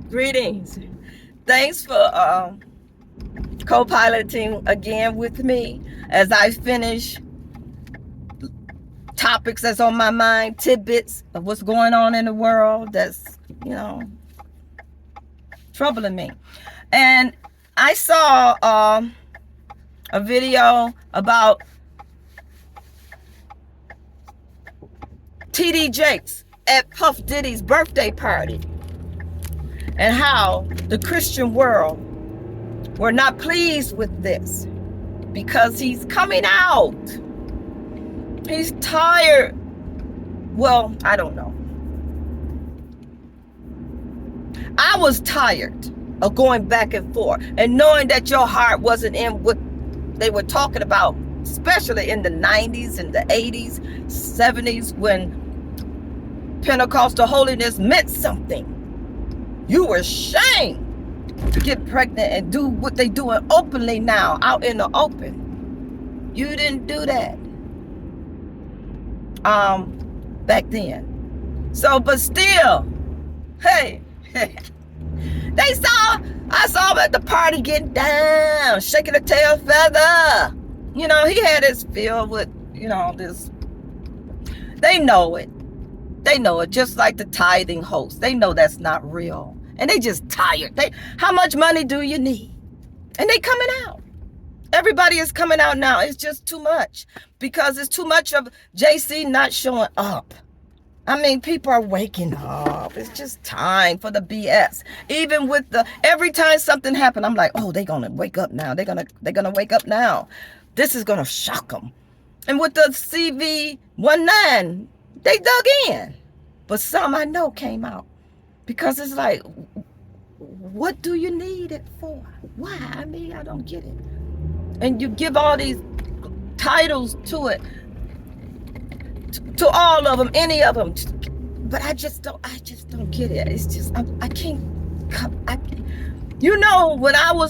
Greetings. Thanks for co-piloting again with me as I finish topics that's on my mind, tidbits of what's going on in the world that's, troubling me. And I saw a video about TD Jakes at Puff Diddy's birthday party and how the Christian world were not pleased with this because he's coming out. He's tired. Well, I don't know. I was tired of going back and forth and knowing that your heart wasn't in what they were talking about, especially in the 90s and the 80s, 70s, when Pentecostal holiness meant something. You were ashamed to get pregnant and do what they doing openly now, out in the open. You didn't do that back then. So, but still, hey, I saw him at the party getting down, shaking a tail feather. He had his fill with, this. They know it. They know it, just like the tithing host. They know that's not real. And they just tired. How much money do you need? And they coming out. Everybody is coming out now. It's just too much. Because it's too much of JC not showing up. I mean, people are waking up. It's just time for the BS. Even with every time something happened, I'm like, oh, they're going to wake up now. They're gonna wake up now. This is going to shock them. And with the CV-19, they dug in. But some I know came out. Because it's like, what do you need it for? Why? I mean, I don't get it. And you give all these titles to it. To all of them, any of them. But I just don't get it. It's just, I can't. When I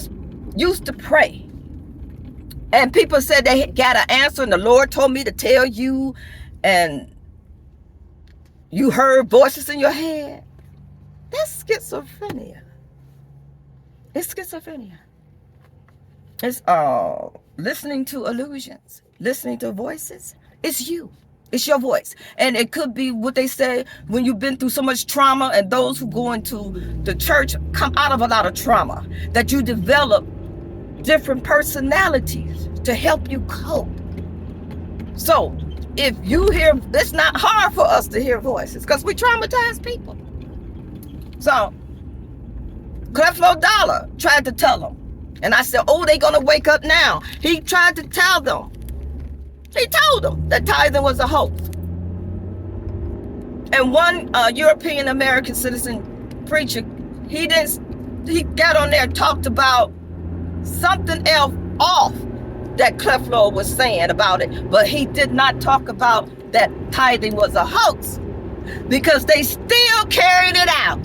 used to pray, and people said they got an answer, and the Lord told me to tell you, and you heard voices in your head. That's schizophrenia. It's schizophrenia. It's listening to illusions, listening to voices. It's you. It's your voice. And it could be what they say when you've been through so much trauma, and those who go into the church come out of a lot of trauma, that you develop different personalities to help you cope. So if you hear, it's not hard for us to hear voices because we traumatize people. So Creflo Dollar tried to tell them. And I said, oh, they going to wake up now. He tried to tell them. He told them that tithing was a hoax. And one European American citizen preacher, he got on there and talked about something else off that Creflo was saying about it. But he did not talk about that tithing was a hoax because they still carried it out.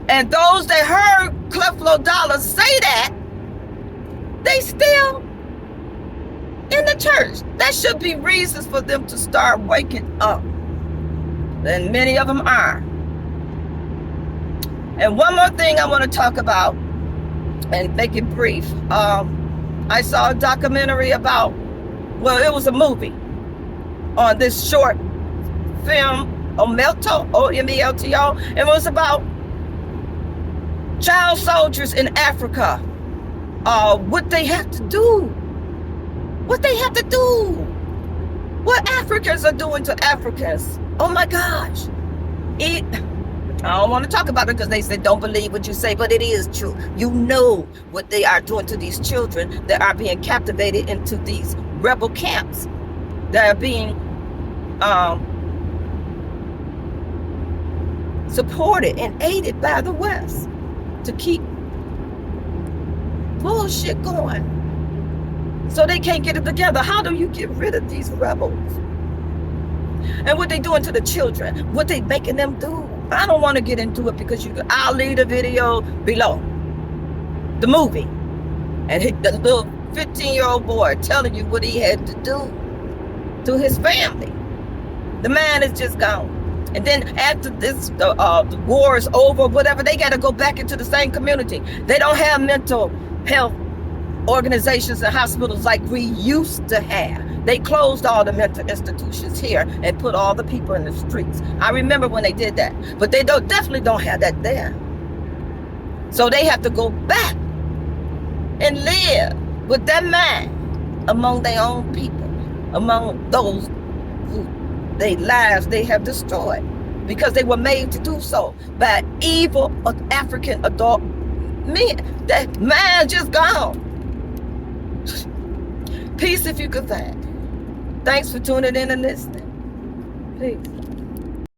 And those that heard Creflo Dollar say that, they still in the church. That should be reasons for them to start waking up. And many of them are. And one more thing I want to talk about and make it brief. I saw a documentary about, it was a movie on this short film, Olmeto, O-M-E-L-T-O. It was about child soldiers in Africa. What they have to do. What they have to do. What Africans are doing to Africans. Oh my gosh. I don't want to talk about it because they said don't believe what you say, but it is true. You know what they are doing to these children that are being captivated into these rebel camps that are being supported and aided by the West to keep bullshit going. So they can't get it together. How do you get rid of these rebels? And what they doing to the children, what they making them do. I don't want to get into it because I'll leave the video below. The movie. And the little 15-year-old boy telling you what he had to do to his family. The man is just gone. And then after the war is over, whatever, they got to go back into the same community. They don't have mental health organizations and hospitals like we used to have. They closed all the mental institutions here and put all the people in the streets. I remember when they did that, but they definitely don't have that there. So they have to go back and live with that mind among their own people, among those who their lives they have destroyed, because they were made to do so by evil African adult men. That mind just gone. Peace if you could find it. Thanks for tuning in and listening. Peace.